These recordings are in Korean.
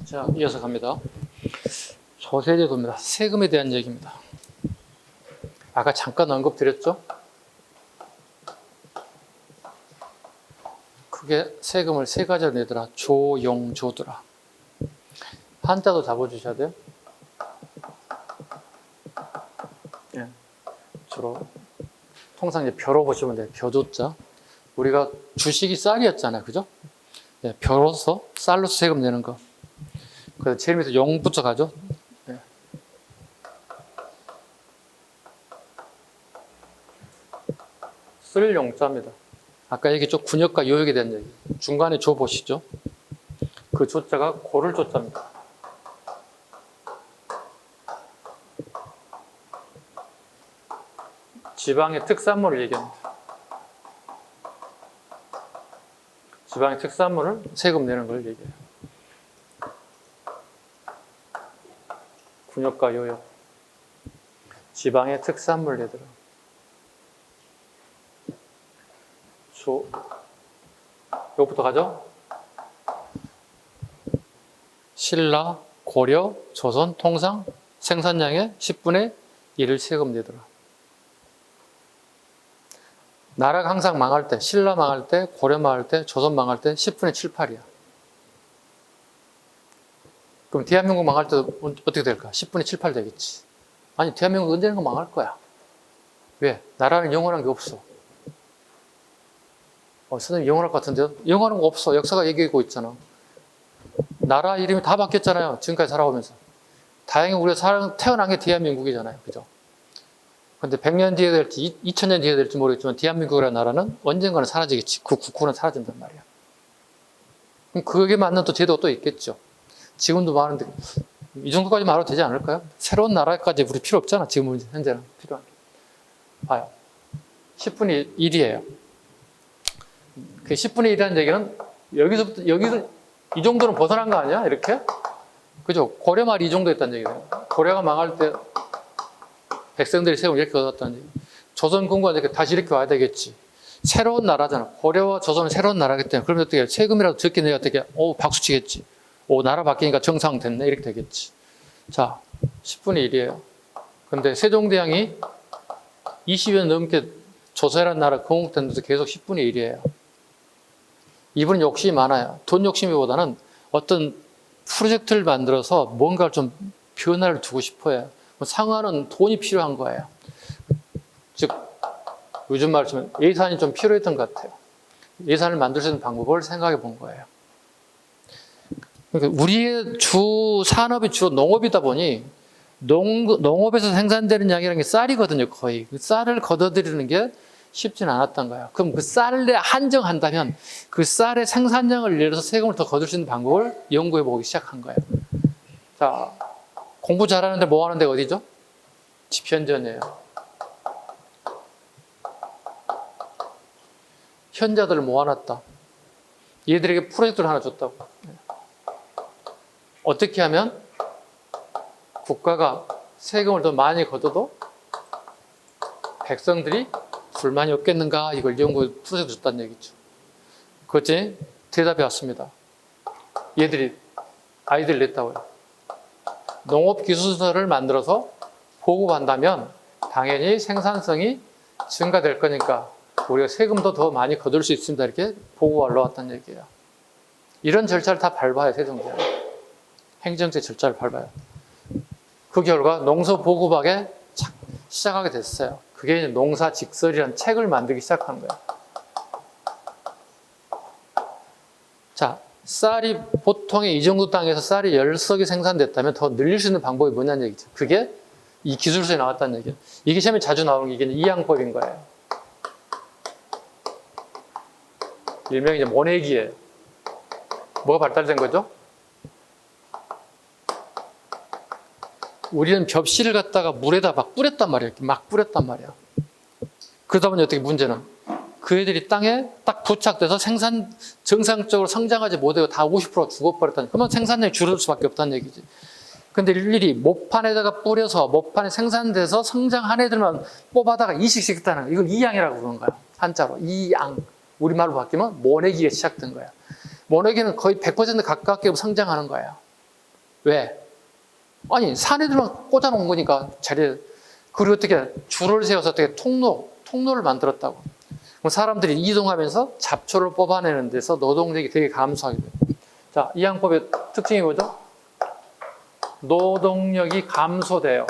자, 이어서 갑니다. 조세제도입니다. 세금에 대한 얘기입니다. 아까 잠깐 언급드렸죠? 크게 세금을 세 가지로 내더라. 조, 용, 조더라. 한자도 잡아주셔야 돼요. 예. 주로 통상 이제 벼로 보시면 돼요. 벼조자. 우리가 주식이 쌀이었잖아요. 그죠? 예, 벼로서 쌀로서 세금 내는 거. 그래서 제일 밑에 용부터 가죠. 예. 쓸 용자입니다. 아까 얘기했죠. 군역과 요역에 대한 얘기. 중간에 조 보시죠. 그 조자가 고를 조자입니다. 지방의 특산물을 얘기합니다. 지방의 특산물을 세금 내는 걸 얘기해요. 군역과 요역. 지방의 특산물 내더라. 조. 이것부터 가죠. 신라, 고려, 조선, 통상 생산량의 10분의 1을 세금 내더라. 나라가 항상 망할 때, 신라 망할 때, 고려 망할 때, 조선 망할 때 10분의 7, 8이야. 그럼 대한민국 망할 때 어떻게 될까? 10분의 7, 8 되겠지. 아니, 대한민국 언젠가 망할 거야. 왜? 나라는 영원한 게 없어. 선생님 영원할 것 같은데요? 영원한 거 없어. 역사가 얘기하고 있잖아. 나라 이름이 다 바뀌었잖아요. 지금까지 살아오면서. 다행히 우리가 태어난 게 대한민국이잖아요. 그죠? 근데 100년 뒤에 될지 2000년 뒤에 될지 모르겠지만 대한민국이라는 나라는 언젠가는 사라지겠지. 그 국호는 사라진단 말이야. 그럼 그게 맞는 또 제도가 또 있겠죠. 지금도 많은데 이 정도까지 말해도 되지 않을까요? 새로운 나라까지 우리 필요 없잖아. 지금 현재는 필요한 게. 봐요. 10분의 1이에요. 그 10분의 1이라는 얘기는 여기서 이 정도는 벗어난 거 아니야? 이렇게? 그죠? 고려 말이 이 정도 했다는 얘기예요. 고려가 망할 때 백성들이 세금 이렇게 얻었다는 얘기. 조선 군부가 이렇게 다시 이렇게 와야 되겠지. 새로운 나라잖아. 고려와 조선은 새로운 나라기 때문에 그러면 어떻게 세금이라도 적게 내야 어떻게 박수 치겠지. 나라 바뀌니까 정상됐네 이렇게 되겠지. 자, 10분의 1이에요. 근데 세종대왕이 20년 넘게 조선이라는 나라 건국됐는데도 계속 10분의 1이에요. 이분은 욕심이 많아요. 돈 욕심이보다는 어떤 프로젝트를 만들어서 뭔가를 좀 변화를 두고 싶어요. 상하는 돈이 필요한 거예요. 즉 요즘 말로 치면 예산이 좀 필요했던 것 같아요. 예산을 만들 수 있는 방법을 생각해 본 거예요. 그러니까 우리의 주 산업이 주로 농업이다 보니 농업에서 생산되는 양이라는 게 쌀이거든요. 거의. 그 쌀을 걷어들이는 게 쉽지는 않았던 거예요. 그럼 그 쌀에 한정한다면 그 쌀의 생산량을 내려서 세금을 더 거둘 수 있는 방법을 연구해 보기 시작한 거예요. 자, 공부 잘하는데 뭐 하는 데가 어디죠? 집현전이에요. 현자들을 모아놨다. 얘들에게 프로젝트를 하나 줬다고. 어떻게 하면 국가가 세금을 더 많이 걷어도 백성들이 불만이 없겠는가 이걸 연구 프로젝트 줬다는 얘기죠. 그것이 대답이 왔습니다. 얘들이 아이디어를 냈다고요. 농업기술서를 만들어서 보급한다면 당연히 생산성이 증가될 거니까 우리가 세금도 더 많이 거둘 수 있습니다. 이렇게 보고가 올라왔다는 얘기예요. 이런 절차를 다 밟아요. 세종대왕. 행정제 절차를 밟아요. 그 결과 농서보급하게 시작하게 됐어요. 그게 농사직설이라는 책을 만들기 시작한 거예요. 자, 쌀이 보통의 이 정도 땅에서 쌀이 10석이 생산됐다면 더 늘릴 수 있는 방법이 뭐냐는 얘기죠. 그게 이 기술서에 나왔다는 얘기예요. 이게 시험에 자주 나오는 게 이항법인 거예요. 일명 이제 모내기예요. 뭐가 발달된 거죠? 우리는 벽실을 갖다가 물에다 막 뿌렸단 말이에요. 막 뿌렸단 말이야. 그러다 보니 어떻게 문제는 그 애들이 땅에 딱 부착돼서 정상적으로 성장하지 못하고 다 50% 죽어버렸다니. 그러면 생산량이 줄어들 수밖에 없다는 얘기지. 근데 일일이 모판에다가 뿌려서 모판에 생산돼서 성장한 애들만 뽑아다가 이식씩 했다는 거야. 이걸 이양이라고 부르는 거야. 한자로. 이양. 우리말로 바뀌면 모내기가 시작된 거야. 모내기는 거의 100% 가깝게 성장하는 거예요. 왜? 아니, 산 애들만 꽂아놓은 거니까 자리에. 그리고 어떻게 줄을 세워서 어떻게 통로를 만들었다고. 그럼 사람들이 이동하면서 잡초를 뽑아내는 데서 노동력이 되게 감소하게 돼요. 자, 이양법의 특징이 뭐죠? 노동력이 감소돼요.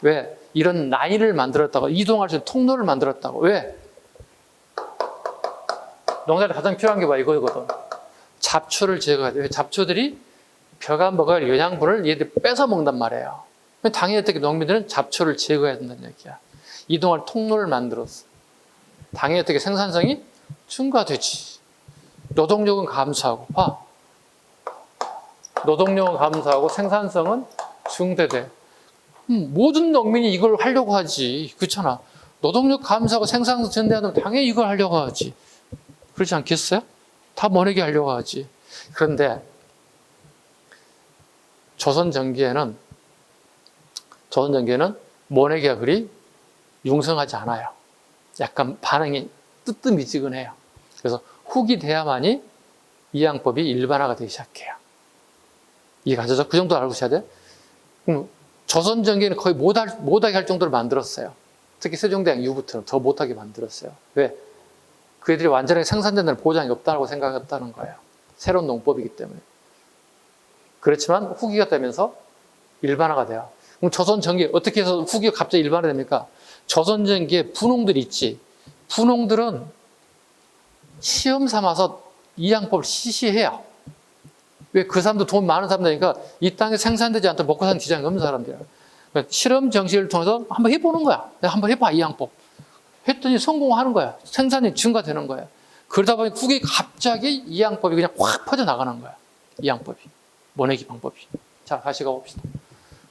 왜? 이런 라인을 만들었다고. 이동할 수 있는 통로를 만들었다고. 왜? 농사에 가장 필요한 게 이거거든. 잡초를 제거해야 돼. 잡초들이 벼가 먹어야 할 영양분을 얘들이 뺏어 먹는단 말이에요. 당연히 어떻게 농민들은 잡초를 제거해야 된다는 얘기야. 이동할 통로를 만들었어. 당연히 어떻게 생산성이 증가되지. 노동력은 감소하고. 봐. 노동력은 감소하고 생산성은 증대돼. 모든 농민이 이걸 하려고 하지. 그렇잖아. 노동력 감소하고 생산성 증대하면 당연히 이걸 하려고 하지. 그렇지 않겠어요? 다 모내기 하려고 하지. 그런데 조선전기에는 모내기가 그리 융성하지 않아요. 약간 반응이 뜨뜻미지근해요. 그래서 후기 돼야만이 이양법이 일반화가 되기 시작해요. 이해가죠? 그 정도 알고 있어야 돼. 조선전기에는 거의 못하게 할 정도로 만들었어요. 특히 세종대왕 이후부터는 더 못하게 만들었어요. 왜? 그애들이 완전하게 생산된다는 보장이 없다고 생각했다는 거예요. 새로운 농법이기 때문에. 그렇지만 후기가 되면서 일반화가 돼요. 그럼 조선전기 어떻게 해서 후기가 갑자기 일반화됩니까? 조선전기에 분홍들이 있지. 분홍들은 시험 삼아서 이양법을 시시해요. 왜? 그 사람도 돈 많은 사람들이니까 이 땅에 생산되지 않도록 먹고 사는 지장이 없는 사람들이야. 그러니까 실험 정식을 통해서 한번 해보는 거야. 내가 한번 해봐, 이양법. 했더니 성공하는 거야. 생산이 증가되는 거야. 그러다 보니 후기 갑자기 이양법이 그냥 확 퍼져나가는 거야. 이양법이. 모내기 방법이. 자, 다시 가봅시다.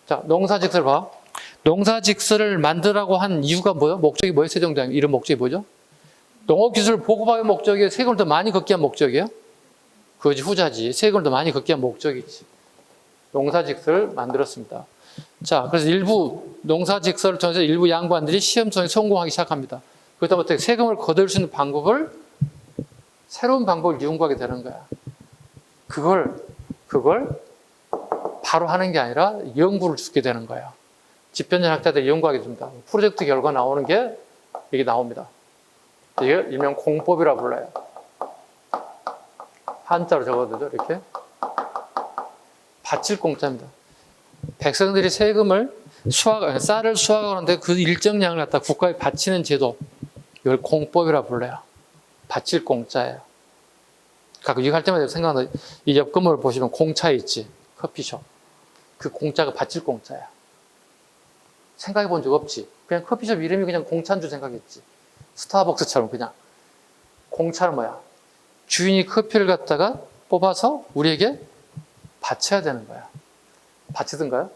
자, 농사직설 봐. 농사직설을 만들라고 한 이유가 뭐예요? 목적이 뭐예요? 세종대왕 이런 목적이 뭐죠? 농업기술을 보급하기 목적이에요? 세금을 더 많이 걷기 위한 목적이에요? 그거지, 후자지. 세금을 더 많이 걷기 위한 목적이지. 농사직설을 만들었습니다. 자, 그래서 일부 농사직설을 통해서 일부 양반들이 시험성에 성공하기 시작합니다. 그러다 보니 세금을 거둘 수 있는 방법을 새로운 방법을 연구하게 되는 거야. 그걸 바로 하는 게 아니라 연구를 짓게 되는 거야. 집현전 학자들이 연구하게 됩니다. 프로젝트 결과 나오는 게 이게 나옵니다. 이게 일명 공법이라고 불러요. 한자로 적어도 되죠, 이렇게. 바칠 공짜입니다. 백성들이 세금을 쌀을 수확하는데 그 일정량을 갖다 국가에 바치는 제도, 이걸 공법이라고 불러요. 바칠 공짜예요. 가끔 이거 할 때마다 생각나. 이 옆 건물 보시면 공차 있지, 커피숍. 그 공짜가 바칠 공짜야. 생각해 본 적 없지. 그냥 커피숍 이름이 그냥 공차인 줄 생각했지. 스타벅스처럼 그냥. 공차는 뭐야? 주인이 커피를 갖다가 뽑아서 우리에게 바쳐야 되는 거야. 바치던가요?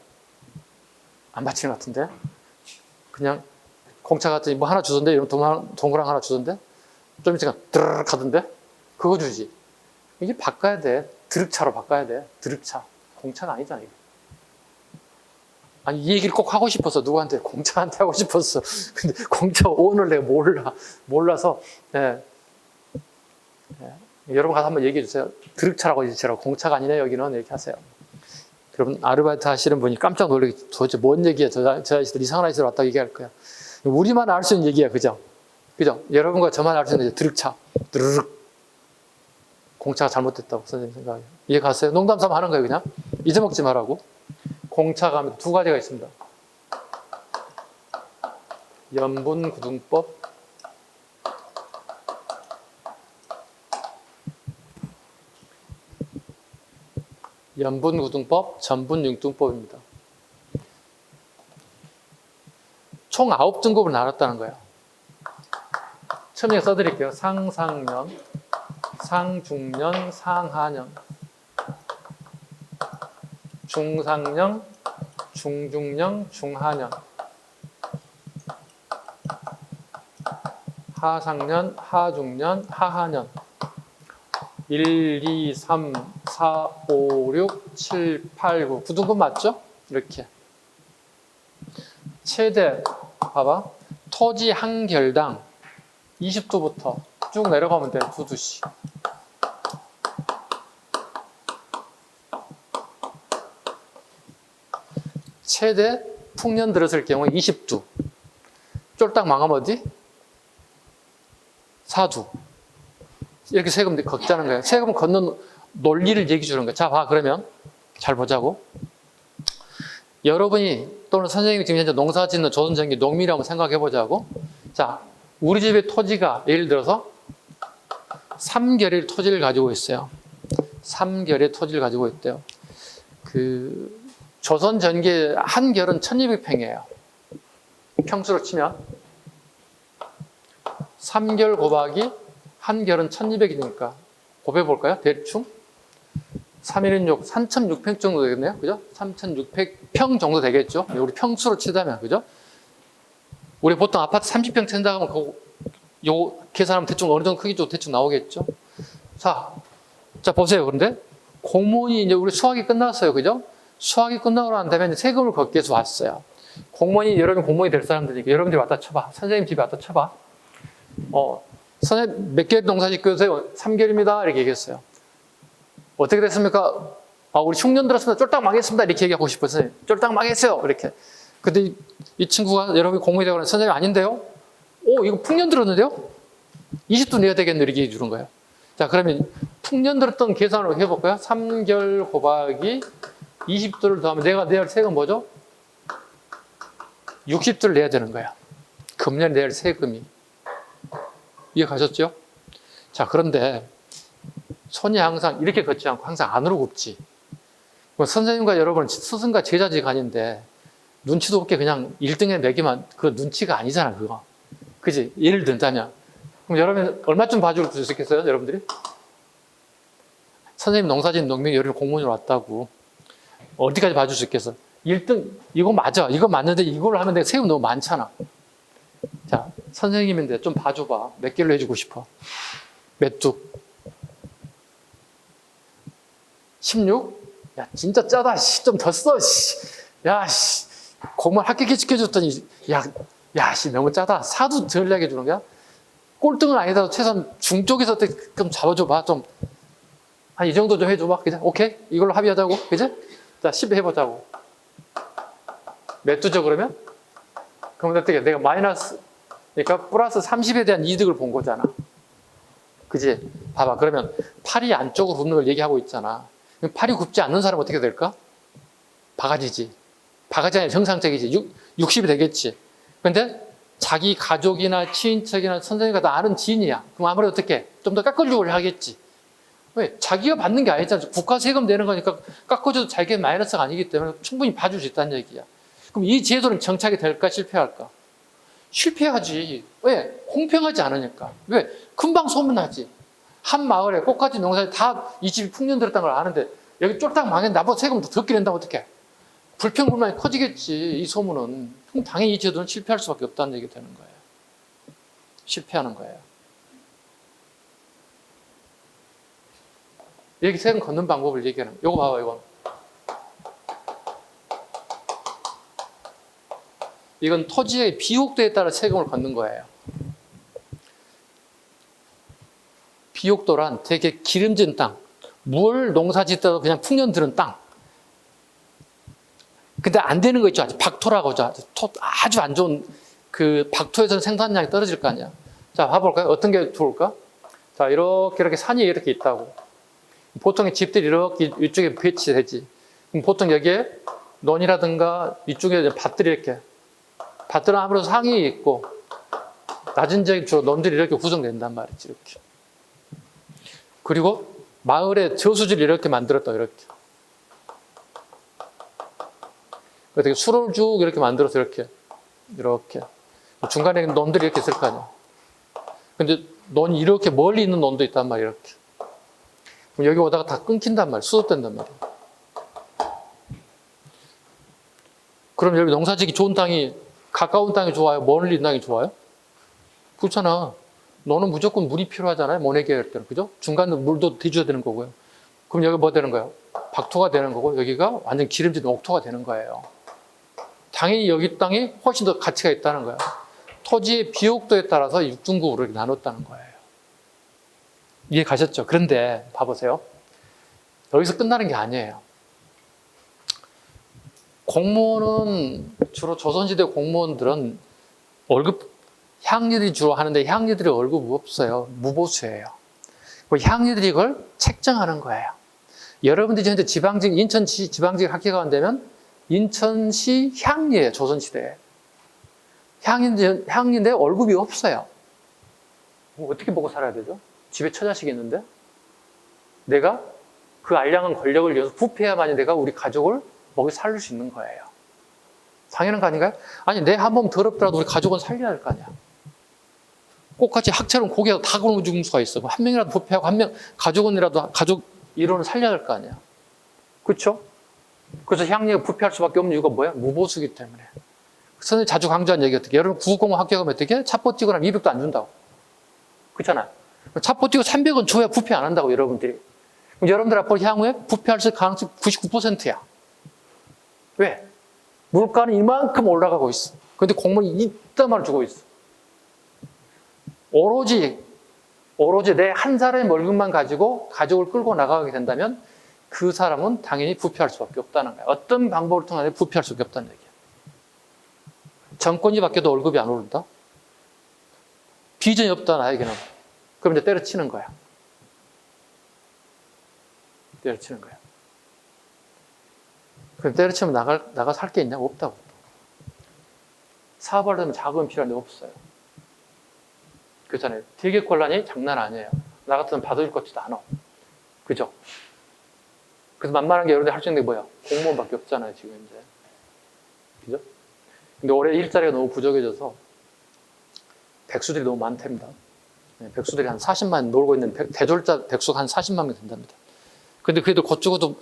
안 바치는 것 같은데? 그냥 공차 같더니 뭐 하나 주던데? 이런 동그랑 하나 주던데? 좀 있으니까 드르륵 하던데? 그거 주지. 이게 바꿔야 돼. 드륵차로 바꿔야 돼. 드륵차. 공차가 아니잖아, 이거. 아니, 이 얘기를 꼭 하고 싶었어. 누구한테? 공차한테 하고 싶었어. 근데 공차 오늘 내가 몰라서, 네. 네. 여러분 가서 한번 얘기해 주세요. 드륵차라고 해주시라고. 공차가 아니네, 여기는. 이렇게 하세요. 여러분, 아르바이트 하시는 분이 깜짝 놀라게 도대체 뭔 얘기야? 저 아저씨들 이상한 아저씨들 왔다고 얘기할 거야. 우리만 알 수 있는 얘기야, 그죠? 그죠? 여러분과 저만 알 수 있는 드륵차. 드르륵. 공차가 잘못됐다고 선생님 생각해요. 이해 갔어요? 농담 삼아 하는 거예요, 그냥. 잊어먹지 말라고. 공차가 하면 두 가지가 있습니다. 염분구등법, 염분구등법, 전분융등법입니다. 총 9등급을 나눴다는 거예요. 처음에 써드릴게요. 상상년, 상중년, 상하년, 중상년, 중중년, 중하년, 하상년, 하중년, 하하년. 1, 2, 3, 4, 5, 6, 7, 8, 9. 9등급 맞죠? 이렇게. 최대, 봐봐. 토지 한 결당 20도부터 쭉 내려가면 돼. 2두씩. 최대 풍년 들었을 경우에 20두. 쫄딱 망하면 어디? 4두. 이렇게 세금 걷자는 거예요. 세금 걷는 논리를 얘기해 주는 거예요. 자, 봐. 그러면 잘 보자고. 여러분이 또는 선생님이 지금 현재 농사 짓는 조선전기 농민이라고 생각해 보자고. 자, 우리 집의 토지가 예를 들어서 3결의 토지를 가지고 있어요. 3결의 토지를 가지고 있대요. 그 조선전기의 한 결은 1200평이에요. 평수로 치면 3결 곱하기 한 결은 1200이니까 곱해볼까요? 대충 316, 3600 정도 되겠네요. 그죠? 3600평 정도 되겠죠? 우리 평수로 치자면, 그죠? 우리 보통 아파트 30평 친다고 하면 요 계산하면 대충 어느 정도 크기 좀 대충 나오겠죠? 자, 보세요. 그런데 공무원이 이제 우리 수학이 끝났어요. 그죠? 수학이 끝나고 난 다음에 세금을 걷기 위해서 왔어요. 공무원이, 여러분 공무원이 될 사람들이니까 여러분들이 왔다 쳐봐. 선생님 집에 왔다 쳐봐. 선생님 몇 개월 농사 짓고 계세요? 3개월입니다. 이렇게 얘기했어요. 어떻게 됐습니까? 우리 흉년 들었습니다. 쫄딱 망했습니다. 이렇게 얘기하고 싶었어요. 쫄딱 망했어요. 이렇게. 근데 이 친구가 여러분이 공무원이 되거나 선생님 아닌데요? 이거 풍년 들었는데요? 20도 내야 되겠네. 이렇게 얘기해 주는 거예요. 자, 그러면 풍년 들었던 계산을 해볼까요? 3결 곱하기 20도를 더하면 내가 내야 할 세금 뭐죠? 60도를 내야 되는 거야. 금년에 내야 할 세금이. 이해가셨죠? 자, 그런데 손이 항상 이렇게 걷지 않고 항상 안으로 굽지. 선생님과 여러분 스승과 제자지간인데 눈치도 없게 그냥 1등에 매기만 그 눈치가 아니잖아, 그거. 그지? 예를 든다면. 그럼 여러분 얼마쯤 봐줄 수 있겠어요, 여러분들이? 선생님 농사짓는 농민이 여러분 공무원으로 왔다고. 어디까지 봐줄 수 있겠어? 1등, 이거 맞아. 이거 맞는데 이걸 하면 내가 세금 너무 많잖아. 자, 선생님인데 좀 봐줘봐. 몇 개로 해주고 싶어? 몇 두? 16? 야, 진짜 짜다. 좀 더 써. 야, 공무원 합격시켜줬더니, 너무 짜다. 4두 덜 내게 주는 거야? 꼴등은 아니더라도 최소한 중쪽에서 좀 잡아줘봐. 좀. 한 이 정도 좀 해줘봐. 그죠? 오케이? 이걸로 합의하자고. 그죠? 자, 10 해보자고. 몇 두죠, 그러면? 그러면 어떻게? 내가 마이너스, 그러니까 플러스 30에 대한 이득을 본 거잖아. 그지? 봐봐. 그러면 팔이 안쪽으로 굽는 걸 얘기하고 있잖아. 팔이 굽지 않는 사람은 어떻게 될까? 바가지지. 바가지 아니라 정상적이지. 60이 되겠지. 근데 자기 가족이나 친인척이나 선생님과 다 아는 지인이야. 그럼 아무래도 어떻게? 좀 더 깎아주려고 하겠지. 왜? 자기가 받는 게 아니잖아. 국가 세금 내는 거니까 깎아줘도 자기의 마이너스가 아니기 때문에 충분히 봐줄 수 있다는 얘기야. 그럼 이 제도는 정착이 될까? 실패할까? 실패하지. 왜? 공평하지 않으니까. 왜? 금방 소문나지. 한 마을에 꽃가지 농사에 다 이 집이 풍년 들었다는 걸 아는데 여기 쫄딱 망했는데 나보다 세금 더 적게 낸다면 어떡해? 불평불만이 커지겠지. 이 소문은. 그럼 당연히 이 제도는 실패할 수밖에 없다는 얘기 되는 거예요. 실패하는 거예요. 여기 세금 걷는 방법을 얘기하는 거예요. 이거 봐봐, 이건. 이건 토지의 비옥도에 따라 세금을 걷는 거예요. 비옥도란 되게 기름진 땅, 물 농사 짓다도 그냥 풍년 들은 땅. 근데 안 되는 거 있죠. 아주 박토라고 하죠. 아주 안 좋은 그 박토에서는 생산량이 떨어질 거 아니야. 자, 봐볼까요? 어떤 게 좋을까? 자, 이렇게 산이 이렇게 있다고. 보통 집들이 이렇게 이쪽에 배치되지. 그럼 보통 여기에 논이라든가 이쪽에 밭들이 이렇게. 밭들은 아무래도 상이 있고 낮은 지역에 주로 논들이 이렇게 구성된단 말이지. 이렇게. 그리고 마을에 저수지를 이렇게 만들었다. 이렇게. 어떻게 수로를 쭉 이렇게 만들어서 이렇게 중간에 논들이 이렇게 있을 거 아니야. 근데 논이 이렇게 멀리 있는 논도 있단 말이야. 이렇게. 그럼 여기 오다가 다 끊긴단 말이야. 수습된단 말이야. 그럼 여기 농사짓기 좋은 땅이 가까운 땅이 좋아요? 멀리 있는 땅이 좋아요? 그렇잖아. 너는 무조건 물이 필요하잖아요. 모내기 할 때는. 그죠? 중간에 물도 대줘야 되는 거고요. 그럼 여기 뭐 되는 거예요? 박토가 되는 거고 여기가 완전 기름진 옥토가 되는 거예요. 당연히 여기 땅이 훨씬 더 가치가 있다는 거예요. 토지의 비옥도에 따라서 육중국으로 나눴다는 거예요. 이해 가셨죠? 그런데 봐보세요. 여기서 끝나는 게 아니에요. 공무원은 주로 조선시대 공무원들은 월급 향리들이 주로 하는데 향리들이 월급이 없어요. 무보수예요. 향리들이 이걸 책정하는 거예요. 여러분들이 현재 지방직 인천시 지방직 학교가 되면 인천시 향리예요. 조선시대에 향리인데 월급이 없어요. 어떻게 먹고 살아야 되죠? 집에 처자식이 있는데 내가 그 알량한 권력을 위해서 부패해야만이 내가 우리 가족을 먹여 살릴 수 있는 거예요. 당연한 거 아닌가요? 아니 내 한 몸 더럽더라도 우리 가족은 살려야 할 거 아니야. 똑같이 학처럼 고개가 다 굶어 죽을 수가 있어. 한 명이라도 부패하고 한 명 가족은이라도 가족 일원을 살려야 할 거 아니야. 그렇죠? 그래서 향리가 부패할 수밖에 없는 이유가 뭐야? 무보수기 때문에. 선생님이 자주 강조한 얘기 어떻게? 여러분 구급공무원 학교 가면 어떻게? 찹보 뛰고 나면 200도 안 준다고. 그렇잖아요. 찹보 뛰고 300원 줘야 부패 안 한다고 여러분들이. 그럼 여러분들 앞으로 향후에 부패할 가능성이 99%야. 왜? 물가는 이만큼 올라가고 있어. 그런데 공무원이 이따만을 주고 있어. 오로지 내 한 사람의 월급만 가지고 가족을 끌고 나가게 된다면 그 사람은 당연히 부패할 수밖에 없다는 거야. 어떤 방법을 통해 부패할 수밖에 없다는 얘기야. 정권이 바뀌어도 월급이 안 오른다? 비전이 없다 나에게는. 그럼 이제 때려치는 거야. 때려치는 거야. 그럼 때려치면 나가 살 게 있냐? 없다고. 사업하려면 자금이 필요한데 없어요. 그렇잖아요. 되게 곤란이 장난 아니에요. 나 같으면 받을 것 같지도 않아. 그죠? 그래서 만만한 게 여러분들 할 수 있는 게 뭐야? 공무원밖에 없잖아요, 지금 이제. 그죠? 근데 올해 일자리가 너무 부족해져서 백수들이 너무 많답니다. 백수들이 한 40만 놀고 있는 대졸자 백수가 한 40만 명 된답니다. 근데 그래도 곧 죽어도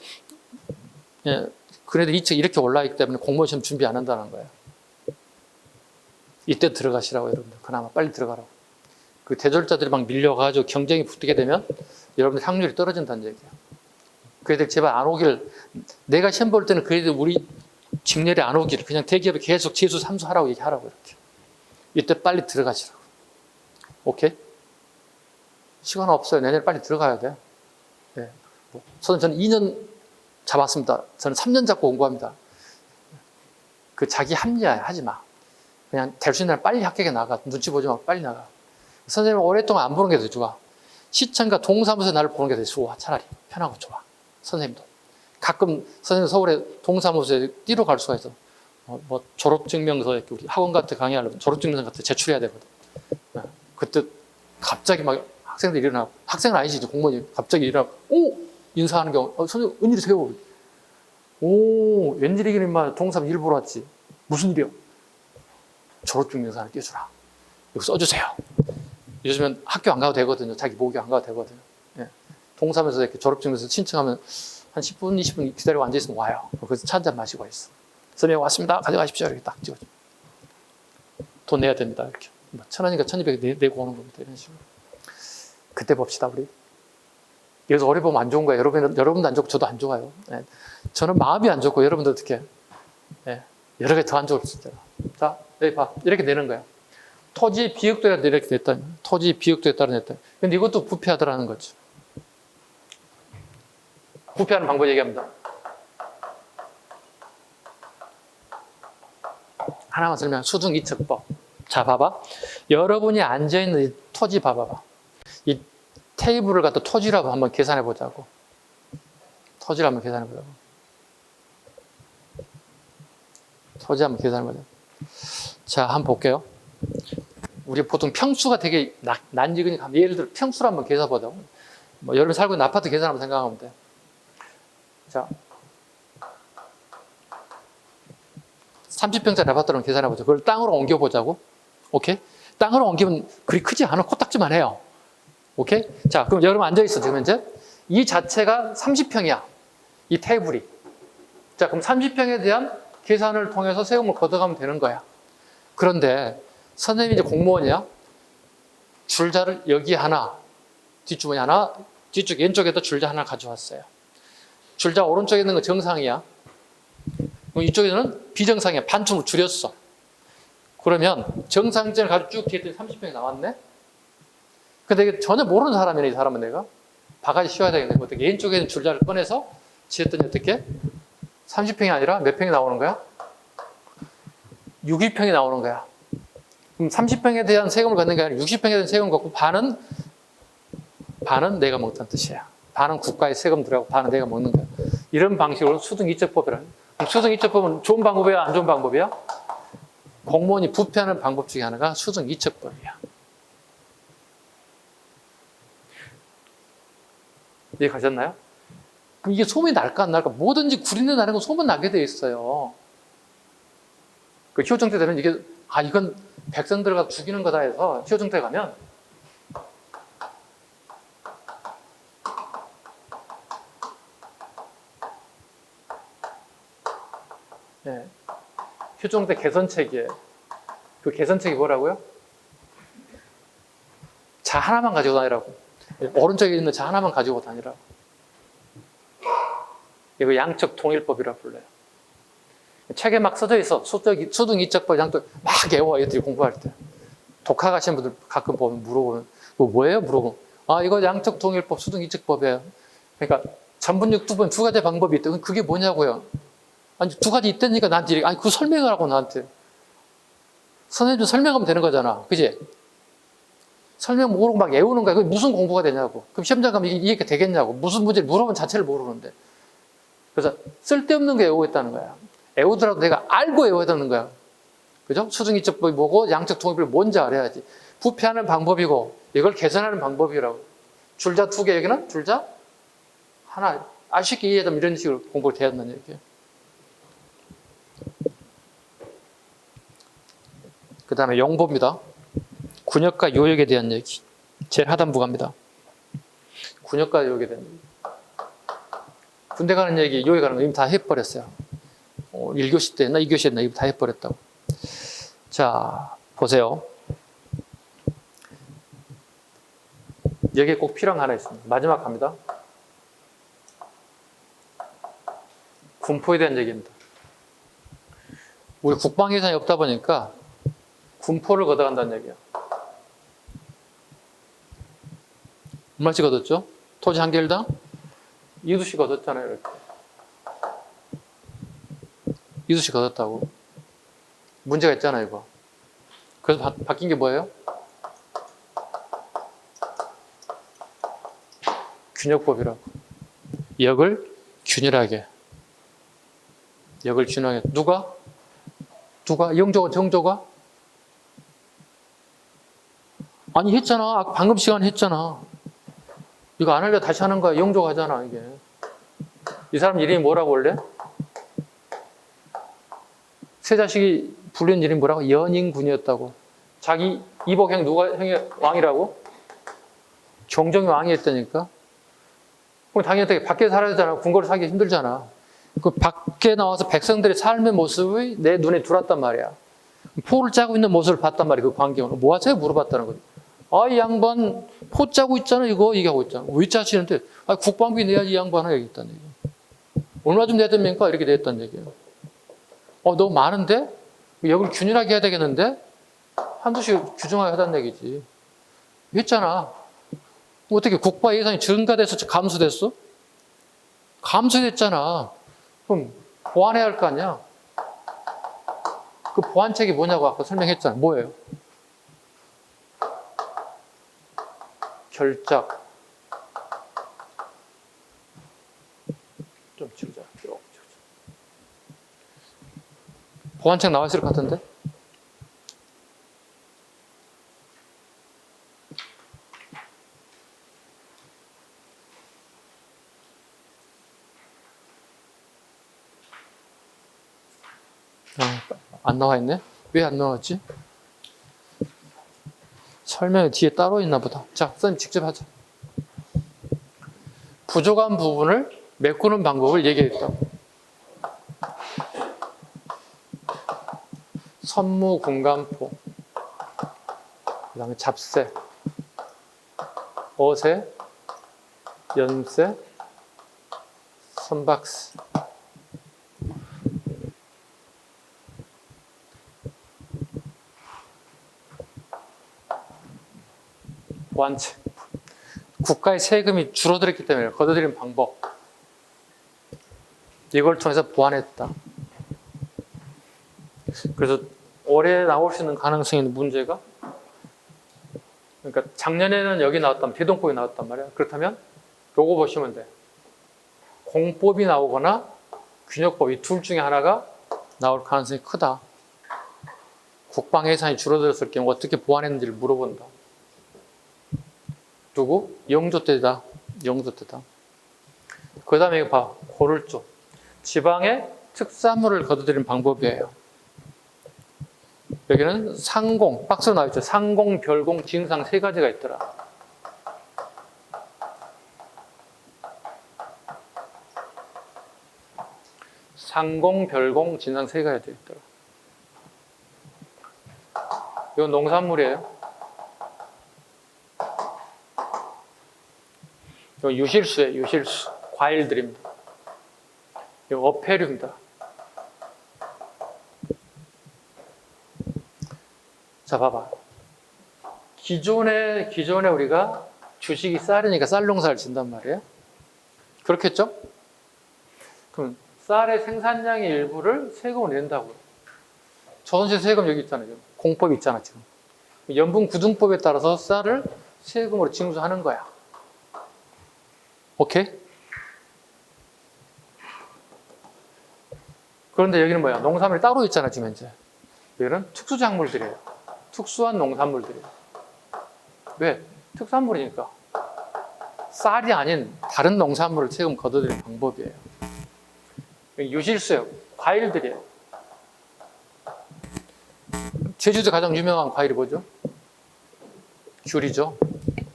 그래도 이 책 이렇게 올라있기 때문에 공무원 시험 준비 안 한다는 거예요. 이때 들어가시라고 여러분들. 그나마 빨리 들어가라고. 그 대졸자들이 막 밀려가지고 경쟁이 붙게 되면 여러분들 확률이 떨어진다는 얘기예요. 그 애들 제발 안 오길, 내가 시험 볼 때는 그 애들 우리 직렬이 안 오길, 그냥 대기업에 계속 재수, 삼수 하라고 얘기하라고 이렇게. 이때 빨리 들어가시라고. 오케이? 시간 없어요. 내년에 빨리 들어가야 돼. 네. 저는 2년 잡았습니다. 저는 3년 잡고 공부합니다. 그 자기 합리화하지 마. 그냥 될 수 있는 날 빨리 합격해 나가. 눈치 보지 말고 빨리 나가. 선생님은 오랫동안 안 보는 게 더 좋아. 시청과 동사무소에 나를 보는 게 더 좋아. 차라리 편하고 좋아. 선생님도. 가끔 선생님 서울에 동사무소에 뛰러 갈 수가 있어. 뭐 졸업증명서 이렇게 우리 학원 같은 강의하려면 졸업증명서 같은 제출해야 되거든. 그때 갑자기 막 학생들이 일어나고, 학생은 아니지, 공무원이 갑자기 일어나고, 오! 인사하는 경우, 선생님, 웬일이세요? 오, 웬일이긴 인마 동사무 일부러 왔지. 무슨 일이요? 졸업증명서 하나 띄워주라. 이거 써주세요. 요즘엔 학교 안 가도 되거든요. 자기 모교 안 가도 되거든요. 예. 동사무소에서 이렇게 졸업증명서 신청하면 한 10분, 20분 기다리고 앉아있으면 와요. 그래서 차 한잔 마시고 있어. 선생님 왔습니다. 가져가십시오. 이렇게 딱 찍어줘. 돈 내야 됩니다. 이렇게. 1,000원인가 1,200 내고 오는 겁니다. 이런 식으로. 그때 봅시다, 우리. 여기서 오래 보면 안 좋은 거예요. 여러분도 안 좋고 저도 안 좋아요. 예. 저는 마음이 안 좋고 여러분도 어떻게. 예. 여러 개 더 안 좋을 수 있잖아. 자, 여기 봐. 이렇게 내는 거야. 토지 비역도에 따라 이렇게 냈다. 토지 비역도에 따라 냈다. 근데 이것도 부패하더라는 거죠. 부패하는 방법 얘기합니다. 하나만 설명. 수중 이첩법. 자, 봐봐. 여러분이 앉아있는 이 토지 봐봐봐. 이 테이블을 갖다 토지라고 한번 계산해 보자고. 토지를 한번 계산해 보자고. 토지 한번 계산해 보자고. 자, 한번 볼게요. 우리 보통 평수가 되게 난지근히 예를 들어 평수를 한번 계산해 보자고. 뭐 여러분 살고 있는 아파트 계산 한번 생각하면 돼. 자, 30평짜리 아파트를 계산해 보자. 그걸 땅으로 옮겨 보자고. 오케이? 땅으로 옮기면 그리 크지 않아. 코딱지만 해요. 오케이? 자, 그럼 여러분 앉아있어, 지금 현재. 이 자체가 30평이야. 이 테이블이. 자, 그럼 30평에 대한 계산을 통해서 세금을 걷어가면 되는 거야. 그런데 선생님이 이제 공무원이야. 줄자를 여기 하나, 뒷주머니 하나, 뒤쪽 왼쪽에도 줄자 하나 가져왔어요. 줄자 오른쪽에 있는 거 정상이야. 그럼 이쪽에는 비정상이야. 반쯤으로 줄였어. 그러면 정상점을 가지고 쭉 뒤에 30평이 나왔네? 근데 이게 전혀 모르는 사람이네, 이 사람은 내가. 바가지 씌워야 되겠네. 어떻게 왼쪽에 있는 줄자를 꺼내서 지었더니 어떻게? 30평이 아니라 몇 평이 나오는 거야? 62평이 나오는 거야. 그럼 30평에 대한 세금을 걷는 게 아니라 60평에 대한 세금을 걷고 반은 내가 먹다는 뜻이야. 반은 국가의 세금 들어가고 반은 내가 먹는 거야. 이런 방식으로 수등이적법이라는. 수등이적법은 좋은 방법이야, 안 좋은 방법이야? 공무원이 부패하는 방법 중에 하나가 수등이적법이야. 이해 가셨나요? 그럼 이게 소문이 날까 안 날까? 뭐든지 구린내 나는 건 소문 나게 돼 있어요. 그 효정 때 되면 이게 이건 백성들을 죽이는 거다 해서 효정 때 가면 네. 효정 때 개선책이에요. 그 개선책이 뭐라고요? 자 하나만 가지고 다니라고. 오른쪽에 있는 자 하나만 가지고 다니라고. 이거 양적 통일법이라고 불러요. 책에 막 써져 있어. 수등이적법, 양적 막 외워, 애들이 공부할 때. 독학하시는 분들 가끔 보면 물어보면 이거 뭐예요? 물어보면 이거 양적 통일법, 수등이적법이에요. 그러니까 전분육 두번 두 가지 방법이 있다. 그게 뭐냐고요? 아니 두 가지 있다니까 나한테 그 설명을 하고 나한테. 선생님 좀 설명하면 되는 거잖아. 그지? 설명 모르고 막 외우는 거야. 그게 무슨 공부가 되냐고. 그럼 시험장 가면 이게 되겠냐고. 무슨 문제를 물어보면 자체를 모르는데. 그래서 쓸데없는 거 외우겠다는 거야. 외우더라도 내가 알고 외워야 되는 거야. 그죠? 수등이적법이 뭐고 양적 통일법이 뭔지 알아야지. 부패하는 방법이고 이걸 개선하는 방법이라고. 줄자 2개 여기는 줄자 하나. 쉽게 이해하면 이런 식으로 공부를 해야 된다는 얘기예요. 그 다음에 용보입니다. 군역과 요역에 대한 얘기. 제일 하단부 갑니다. 군역과 요역에 대한 얘기. 군대 가는 얘기, 요역 가는 거 이미 다 해버렸어요. 1교시 때 했나 2교시 했나 이거 다 해버렸다고. 자, 보세요. 여기에 꼭 필요한 거 하나 있습니다. 마지막 갑니다. 군포에 대한 얘기입니다. 우리 국방 예산이 없다 보니까 군포를 걷어간다는 얘기예요. 얼마씩 걷었죠? 토지 한 개일당 2두씩 걷었잖아요. 이렇게. 2두씩 걷었다고. 문제가 있잖아요, 이거. 그래서 바뀐 게 뭐예요? 균역법이라고. 역을 균일하게. 역을 균일하게. 누가? 영조가, 정조가? 아니, 했잖아. 방금 시간에 했잖아. 이거 안 하려 다시 하는 거야. 영조가 하잖아, 이게. 이 사람 이름이 뭐라고 원래? 세 자식이 불린 이름이 뭐라고? 연인군이었다고. 자기 이복형 누가 형의 왕이라고? 정종이 왕이 했다니까. 그럼 당연히 어떻게 밖에 살아야 되잖아. 궁궐을 살기 힘들잖아. 그 밖에 나와서 백성들의 삶의 모습이 내 눈에 들어왔단 말이야. 포를 짜고 있는 모습을 봤단 말이야. 그 광경을. 뭐 하세요? 물어봤다는 거지. 이 양반 포 짜고 있잖아. 이거 얘기하고 있잖아. 왜 짜시는데? 국방비 내야지 이 양반아 여기 있다는 얘기야. 얼마 좀 내듭니까? 이렇게 냈다는 얘기예요. 너무 많은데? 역을 균일하게 해야 되겠는데? 한두씩 규정하게 하자는 얘기지. 했잖아. 어떻게 국방 예산이 증가돼서 감소됐어? 감소됐잖아. 그럼 보완해야 할 거 아니야? 그 보완책이 뭐냐고 아까 설명했잖아. 뭐예요? 결작. 좀 줄자. 보완책 나와 있을 것 같은데? 안 나와 있네? 왜 안 나왔지? 설명이 뒤에 따로 있나 보다. 자, 선생님 직접 하자. 부족한 부분을 메꾸는 방법을 얘기했다고. 선무, 군간포, 그 다음에 잡세, 어세, 연세, 선박스. 보완책. 국가의 세금이 줄어들었기 때문에 걷어들이는 방법. 이걸 통해서 보완했다. 그래서 올해 나올 수 있는 가능성이 있는 문제가, 그러니까 작년에는 여기 나왔단, 대동법이 나왔단 말이야. 그렇다면 요거 보시면 돼. 공법이 나오거나 균역법, 이 둘 중에 하나가 나올 가능성이 크다. 국방 예산이 줄어들었을 경우 어떻게 보완했는지를 물어본다. 누구? 영조 때다. 영조 때다. 그 다음에 이거 봐. 고를 쪽. 지방의 특산물을 걷어들이는 방법이에요. 여기는 상공, 박스로 나와있죠. 상공, 별공, 진상 세 가지가 있더라. 상공, 별공, 진상 세 가지가 있더라. 이건 농산물이에요. 이건 유실수예요. 유실수. 과일들입니다. 이건 어패류입니다. 자, 봐봐. 기존에 우리가 주식이 쌀이니까 쌀 농사를 짓단 말이에요. 그렇겠죠? 그럼 쌀의 생산량의 일부를 세금을 낸다고요. 조선시대 세금 여기 있잖아요. 공법이 있잖아, 지금. 연분구등법에 따라서 쌀을 세금으로 징수하는 거야. 오케이? 그런데 여기는 뭐야? 농산물이 따로 있잖아, 지금 현재. 여기는 특수작물들이에요. 특수한 농산물들이에요. 왜? 특산물이니까. 쌀이 아닌 다른 농산물을 세금 걷어들이는 방법이에요. 유실수예요. 과일들이에요. 제주도 가장 유명한 과일이 뭐죠? 귤이죠.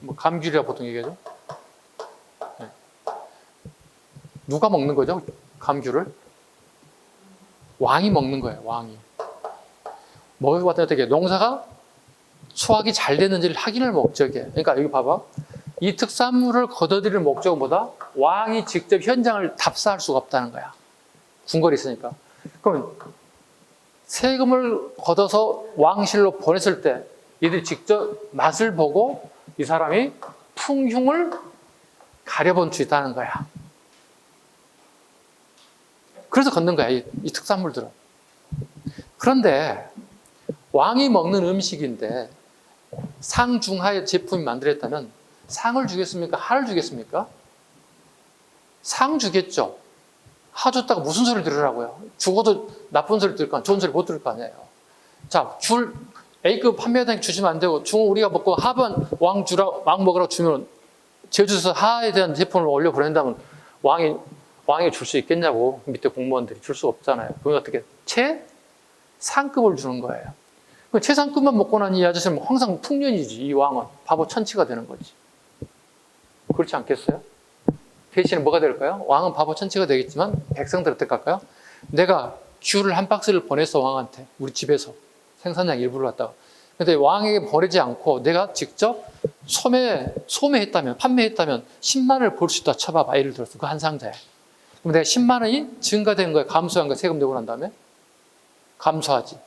뭐 감귤이라 보통 얘기하죠. 네. 누가 먹는 거죠? 감귤을? 왕이 먹는 거예요. 왕이. 먹을 것 같은 어떻게 농사가 수확이 잘 됐는지를 확인할 목적이에요. 그러니까 여기 봐봐. 이 특산물을 걷어들이는 목적보다 왕이 직접 현장을 답사할 수가 없다는 거야. 궁궐이 있으니까. 그러면 세금을 걷어서 왕실로 보냈을 때 이들이 직접 맛을 보고 이 사람이 풍흉을 가려본 수 있다는 거야. 그래서 걷는 거야, 이 특산물들은. 그런데 왕이 먹는 음식인데 상중하의 제품이 만들었다면 상을 주겠습니까? 하를 주겠습니까? 상 주겠죠. 하 줬다가 무슨 소리 들으라고요? 죽어도 나쁜 소리 들을 거 아니에요. 좋은 소리 못 들을 거 아니에요. 자, 줄 A급 판매자에게 주시면 안 되고 중 우리가 먹고 하번 왕 먹으라고 주면 제주에서 하에 대한 제품을 올려 보낸다면 왕이 줄 수 있겠냐고. 밑에 공무원들이 줄 수 없잖아요. 그럼 어떻게? 최상급을 주는 거예요. 최상급만 먹고 난 이 아저씨는 항상 풍년이지. 이 왕은 바보 천치가 되는 거지. 그렇지 않겠어요? 대신에 뭐가 될까요? 왕은 바보 천치가 되겠지만 백성들 어떻게 할까요? 내가 귤을 한 박스를 보냈어, 왕한테. 우리 집에서 생산량 일부를 갖다가. 근데 왕에게 보내지 않고 내가 직접 소매했다면, 판매했다면 10만 원을 벌 수 있다 쳐봐봐. 예를 들어서 그 한 상자에. 그럼 내가 10만 원이 증가된 거야, 감소한 거야, 세금 내고 난 다음에? 감소하지.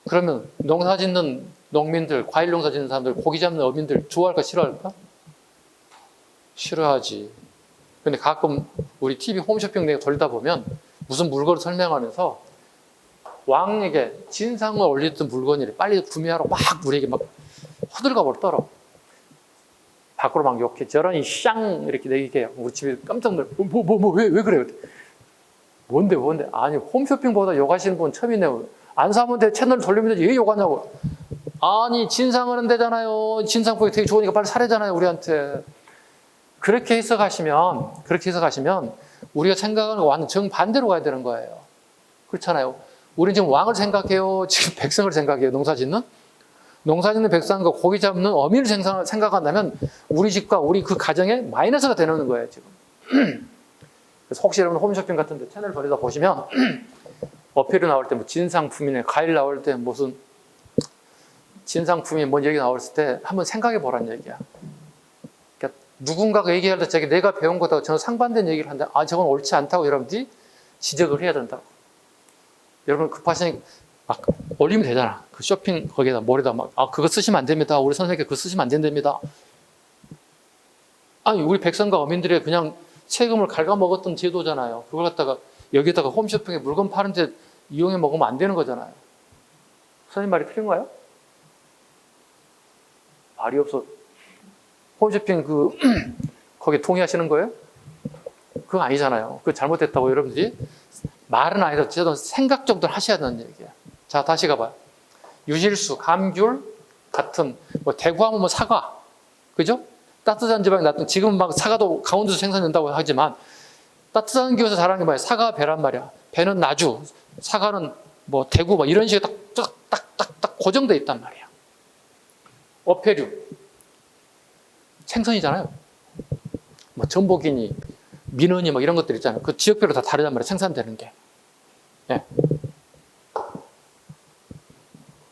그러면 농사 짓는 농민들, 과일 농사 짓는 사람들, 고기 잡는 어민들 좋아할까 싫어할까? 싫어하지. 근데 가끔 우리 TV 홈쇼핑 내가 돌다 보면 무슨 물건을 설명하면서 왕에게 진상을 올리던 물건이래. 빨리 구매하러 막 우리에게 막 호들갑을 떨어. 밖으로 막 욕해. 저런 쌍 이렇게 얘기해요. 우리 집에 깜짝 놀래. 왜 그래요? 뭔데? 아니 홈쇼핑보다 욕하시는 분 처음 있네요. 안 사면 돼. 채널 돌리면 되지. 왜 욕하냐고. 아니 진상하는 데잖아요. 진상법이 되게 좋으니까 빨리 사래잖아요. 우리한테. 그렇게 해석하시면 우리가 생각하는 거 완전 정반대로 가야 되는 거예요. 그렇잖아요. 우리는 지금 왕을 생각해요. 지금 백성을 생각해요. 농사 짓는 백성과 고기 잡는 어민을 생각한다면 우리 집과 우리 그 가정에 마이너스가 되는 거예요. 지금. 그래서 혹시 여러분 홈쇼핑 같은 데 채널 돌리다 보시면 어필이 나올 때 뭐 진상품이네, 과일 나올 때 무슨 진상품이 뭔 얘기 나왔을 때 한번 생각해 보라는 얘기야. 그러니까 누군가가 얘기할 때 자기 내가 배운 거다 저는 상반된 얘기를 한다. 아, 저건 옳지 않다고 여러분들이 지적을 해야 된다고. 여러분 급하시니까 막 올리면 되잖아. 그 쇼핑 거기에다 머리다 막, 아, 그거 쓰시면 안 됩니다. 우리 선생님께 그거 쓰시면 안 된답니다. 아니, 우리 백성과 어민들의 그냥 세금을 갉아먹었던 제도잖아요. 그걸 갖다가 여기다가 홈쇼핑에 물건 파는데 이용해 먹으면 안 되는 거잖아요. 선생님 말이 틀린가요? 말이 없어. 홈쇼핑 거기 동의하시는 거예요? 그거 아니잖아요. 그거 잘못됐다고 여러분들이 말은 아니더라도 어쨌든 생각 정도는 하셔야 되는 얘기예요. 자, 다시 가봐요. 유실수, 감귤 같은, 뭐 대구하면 뭐 사과, 그죠? 따뜻한 지방에 놔둔, 지금 막 사과도 강원도에서 생산된다고 하지만 따뜻한 기후에서 자라는 게 뭐야? 사과, 배란 말이야. 배는 나주, 사과는 뭐 대구, 뭐 이런 식으로 딱 고정되어 있단 말이야. 어패류, 생선이잖아요. 뭐 전복이니, 민어니 뭐 이런 것들 있잖아요. 그 지역별로 다 다르단 말이에요. 생산되는 게. 예.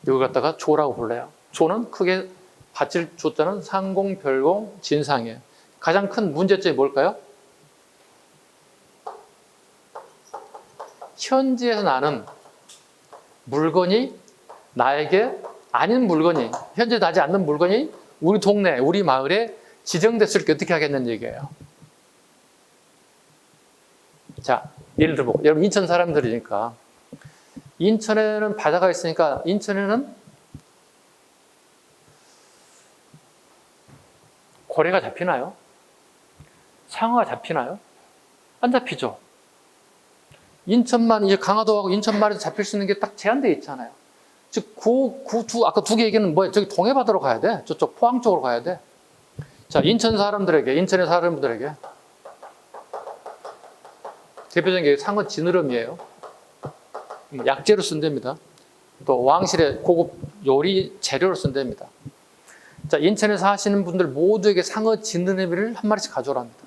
이걸 갖다가 조라고 불러요. 조는 크게 밭을 줬다는 상공, 별공, 진상이에요. 가장 큰 문제점이 뭘까요? 현지에서 나는 물건이 나에게 아닌 물건이, 현재 나지 않는 물건이 우리 동네, 우리 마을에 지정됐을 때 어떻게 하겠다는 얘기예요. 자, 예를 들어보고, 여러분 인천 사람들이니까 인천에는 바다가 있으니까 인천에는 고래가 잡히나요? 상어가 잡히나요? 안 잡히죠. 인천만, 이제 강화도하고 인천만에서 잡힐 수 있는 게 딱 제한되어 있잖아요. 즉, 아까 두 개 얘기는 뭐예요? 저기 동해바다로 가야 돼. 저쪽 포항 쪽으로 가야 돼. 자, 인천 사람들에게, 인천의 사람들에게 대표적인 게 상어 지느러미예요. 약재로 쓴답니다. 또 왕실의 고급 요리 재료로 쓴답니다. 자, 인천에 사시는 분들 모두에게 상어 지느러미를 한 마리씩 가져오랍니다.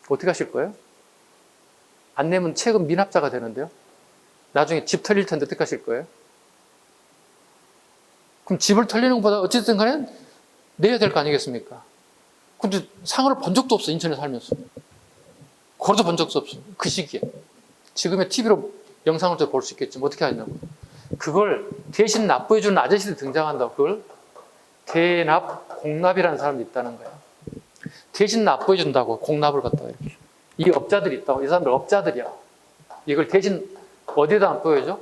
어떻게 하실 거예요? 안 내면 세금 미납자가 되는데요. 나중에 집 털릴 텐데 어떻게 하실 거예요? 그럼 집을 털리는 것보다 어쨌든 간에 내야 될 거 아니겠습니까? 근데 상어를 본 적도 없어, 인천에 살면서. 걸어도 본 적도 없어, 그 시기에. 지금의 TV로 영상을 볼 수 있겠지만 어떻게 하냐고. 그걸 대신 납부해주는 아저씨들이 등장한다고. 그걸 대납, 공납이라는 사람이 있다는 거예요. 대신 납부해준다고, 공납을 갖다가 이렇게. 이 업자들이 있다고. 이 사람들 업자들이야. 이걸 대신 어디에다 납부해줘?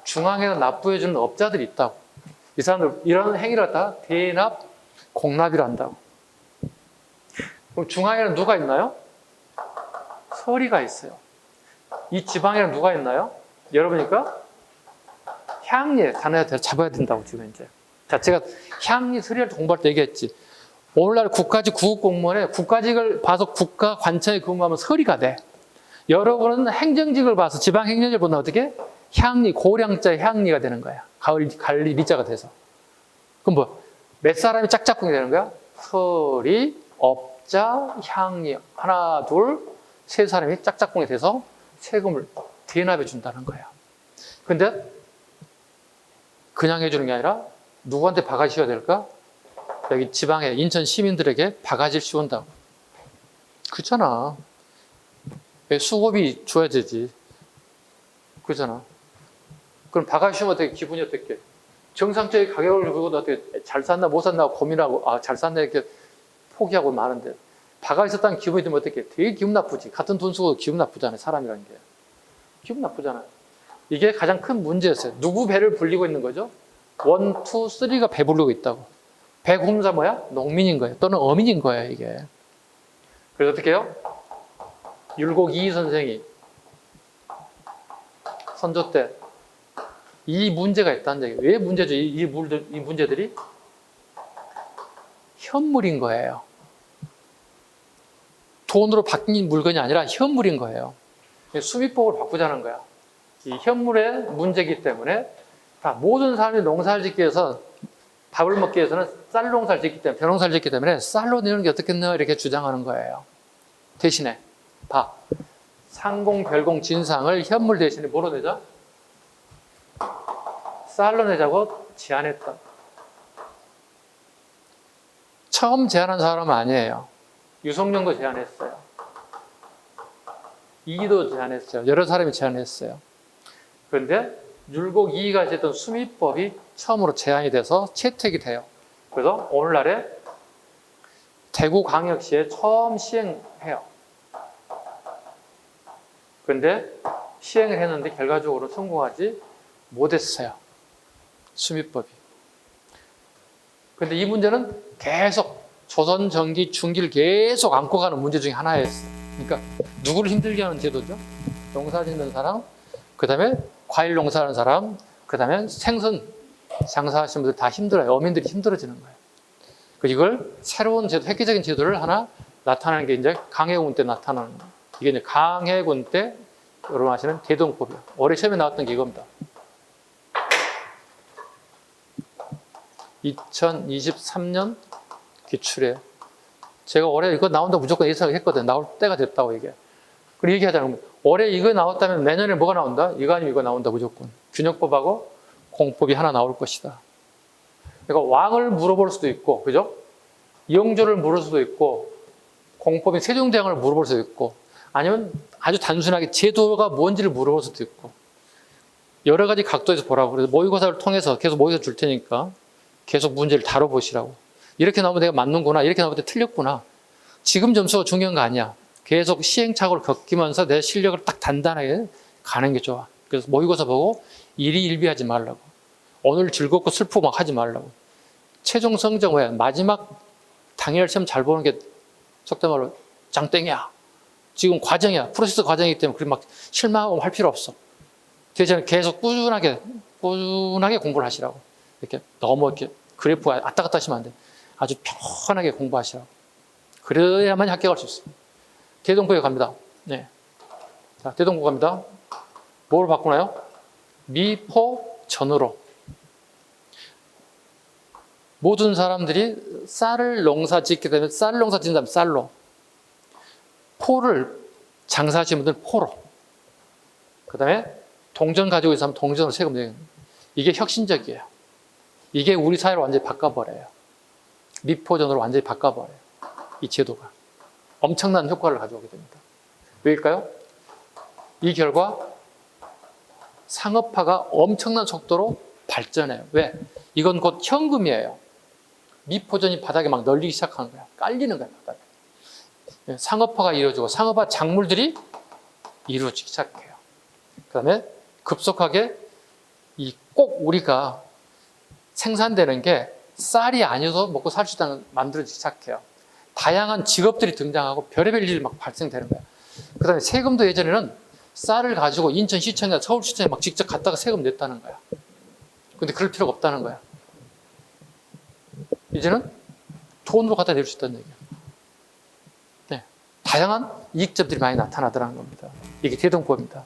중앙에다 납부해주는 업자들이 있다고. 이 사람들 이런 행위를 갖다가 대납, 공납이라 한다고. 그럼 중앙에는 누가 있나요? 서리가 있어요. 이 지방에는 누가 있나요? 여러분이니까 향리 단어에 잡아야 된다고 지금 이제. 자, 제가 향리 서리를 공부할 때 얘기했지. 오늘날 국가직 구급공무원에 국가직을 봐서 국가관청에 근무하면 서리가 돼. 여러분은 행정직을 봐서 지방행정직을 보면 어떻게? 향리, 고량자의 향리가 되는 거야. 갈리 리자가 돼서. 그럼 뭐, 몇 사람이 짝짝꿍이 되는 거야? 서리, 업자, 향리. 하나, 둘, 세 사람이 짝짝꿍이 돼서 세금을 대납해 준다는 거야. 근데 그냥 해주는 게 아니라 누구한테 바가지 씌워야 될까? 여기 지방에 인천 시민들에게 바가지를 씌운다고. 그렇잖아. 수고비 줘야 되지. 그렇잖아. 그럼 바가지 씌우면 어떻게 기분이 어떻게? 정상적인 가격을 주고 어떻게 잘 샀나 못 샀나 고민하고 아, 잘 샀나 이렇게 포기하고 마는데 바가지 썼다는 기분이 들면 어떻게? 되게 기분 나쁘지. 같은 돈 쓰고 기분 나쁘잖아요. 사람이라는 게. 기분 나쁘잖아요. 이게 가장 큰 문제였어요. 누구 배를 불리고 있는 거죠? 1, 2, 3가 배 불리고 있다고. 배 공자 뭐야? 농민인 거예요. 또는 어민인 거예요, 이게. 그래서 어떻게 해요? 율곡 이희 선생이 선조 때 이 문제가 있다는 얘기예요. 왜 문제죠? 이 문제들이? 현물인 거예요. 돈으로 바뀐 물건이 아니라 현물인 거예요. 수비법을 바꾸자는 거야. 이 현물의 문제이기 때문에 다 모든 사람이 농사를 짓기 위해서 밥을 먹기 위해서는 쌀 농사를 짓기 때문에 벼농사를 짓기 때문에 쌀로 내는 게 어떻겠냐 이렇게 주장하는 거예요. 대신에 상공, 별공, 진상을 현물 대신에 뭐로 내자? 쌀로 내자고 제안했다. 처음 제안한 사람은 아니에요. 유성룡도 제안했어요. 이기도 제안했어요. 여러 사람이 제안했어요. 그런데 율곡 이의가 됐던 수미법이 처음으로 제안이 돼서 채택이 돼요. 그래서 오늘날에 대구광역시에 처음 시행해요. 그런데 시행을 했는데 결과적으로 성공하지 못했어요. 수미법이. 그런데 이 문제는 계속 조선 전기 중기를 계속 안고 가는 문제 중에 하나였어요. 그러니까 누구를 힘들게 하는 제도죠? 농사 짓는 사람, 그 다음에 과일 농사하는 사람, 그 다음에 생선 장사하시는 분들 다 힘들어요. 어민들이 힘들어지는 거예요. 이걸 새로운 제도, 획기적인 제도를 하나 나타나는 게 이제 강해군 때 나타나는 거예요. 이게 이제 강해군 때 여러분 아시는 대동법이에요. 올해 시험에 나왔던 게 이겁니다. 2023년 기출에 제가 올해 이거 나온다고 무조건 예상을 했거든요. 나올 때가 됐다고 이게. 그리고 얘기하자면 올해 이거 나왔다면 내년에 뭐가 나온다? 이거 아니면 이거 나온다 무조건. 균형법하고 공법이 하나 나올 것이다. 그러니까 왕을 물어볼 수도 있고, 그죠? 이용조를 물을 수도 있고, 공법인 세종대왕을 물어볼 수도 있고, 아니면 아주 단순하게 제도가 뭔지를 물어볼 수도 있고, 여러 가지 각도에서 보라고. 그래서 모의고사를 통해서 계속 모의고사 줄 테니까 계속 문제를 다뤄보시라고. 이렇게 나오면 내가 맞는구나, 이렇게 나오면 틀렸구나. 지금 점수가 중요한 거 아니야. 계속 시행착오를 겪으면서 내 실력을 딱 단단하게 가는 게 좋아. 그래서 모의고사 보고 일희일비하지 말라고. 오늘 즐겁고 슬프고 막 하지 말라고. 최종 성적 왜 마지막 당일 시험 잘 보는 게 속된 말로 장땡이야. 지금 과정이야. 프로세스 과정이기 때문에 그렇게 막 실망하고 할 필요 없어. 대신에 계속 꾸준하게 공부를 하시라고. 이렇게 너무 이렇게 그래프가 왔다 갔다 하시면 안 돼. 아주 편하게 공부하시라고. 그래야만 합격할 수 있어요. 대동법에 갑니다. 네. 자, 대동법 갑니다. 뭘 바꾸나요? 미포 전으로. 모든 사람들이 쌀을 농사 짓게 되면 쌀을 농사 짓는다면 쌀로. 포를 장사하시는 분들은 포로. 그 다음에 동전 가지고 있으면 동전으로 세금 내요. 이게 혁신적이에요. 이게 우리 사회를 완전히 바꿔버려요. 미포전으로 완전히 바꿔버려요. 이 제도가. 엄청난 효과를 가져오게 됩니다. 왜일까요? 이 결과 상업화가 엄청난 속도로 발전해요. 왜? 이건 곧 현금이에요. 미포전이 바닥에 막 널리기 시작하는 거야. 깔리는 거야, 바닥에. 상업화가 이루어지고 상업화 작물들이 이루어지기 시작해요. 그 다음에 급속하게 꼭 우리가 생산되는 게 쌀이 아니어도 먹고 살 수 있다는 만들어지기 시작해요. 다양한 직업들이 등장하고 별의별 일이 막 발생되는 거예요. 그 다음에 세금도 예전에는 쌀을 가지고 인천시청이나 서울시청에 막 직접 갔다가 세금 냈다는 거야. 근데 그럴 필요가 없다는 거야. 이제는 돈으로 갖다 낼 수 있다는 얘기예요. 네. 다양한 이익점들이 많이 나타나더라는 겁니다. 이게 대동법입니다.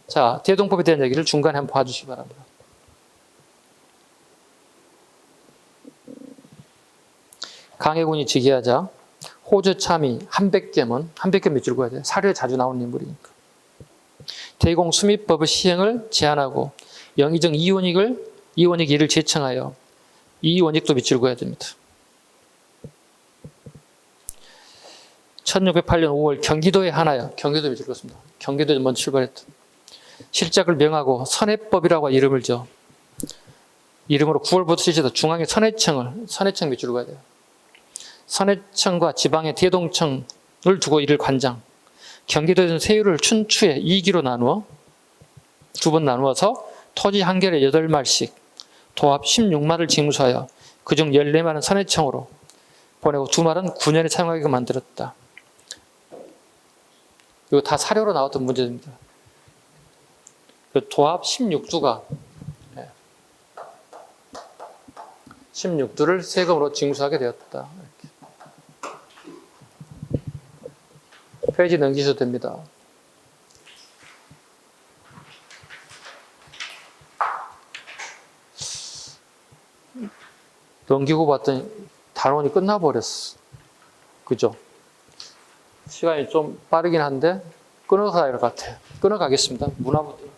자, 대동법에 대한 얘기를 중간에 한번 봐주시기 바랍니다. 강해군이 즉위하자 호주참의 한백겸은, 한백겸 밑줄 그어야 돼요. 사료에 자주 나오는 인물이니까. 대공 수미법의 시행을 제안하고 영의정 이원익 이를 제청하여 이원익도 밑줄 그어야 됩니다. 1608년 5월 경기도에 하나여, 경기도 밑줄 그었습니다. 경기도에 먼저 출발했다. 실작을 명하고 선해법이라고 이름을 줘. 이름으로 9월부터 실시다 중앙에 선해청 밑줄 그어야 돼요. 선해청과 지방의 대동청을 두고 이를 관장. 경기도에서는 세율을 춘추에 2기로 나누어 두 번 나누어서 토지 한 결에 8말씩 도합 16말을 징수하여 그중 14말은 선해청으로 보내고 2말은 9년에 사용하게 만들었다. 이거 다 사료로 나왔던 문제입니다. 도합 16두가 16두를 세금으로 징수하게 되었다. 페이지 넘기셔도 됩니다. 넘기고 봤더니 단원이 끝나버렸어. 그죠? 시간이 좀 빠르긴 한데 끊어가야 할 것 같아요. 끊어가겠습니다. 문화부터.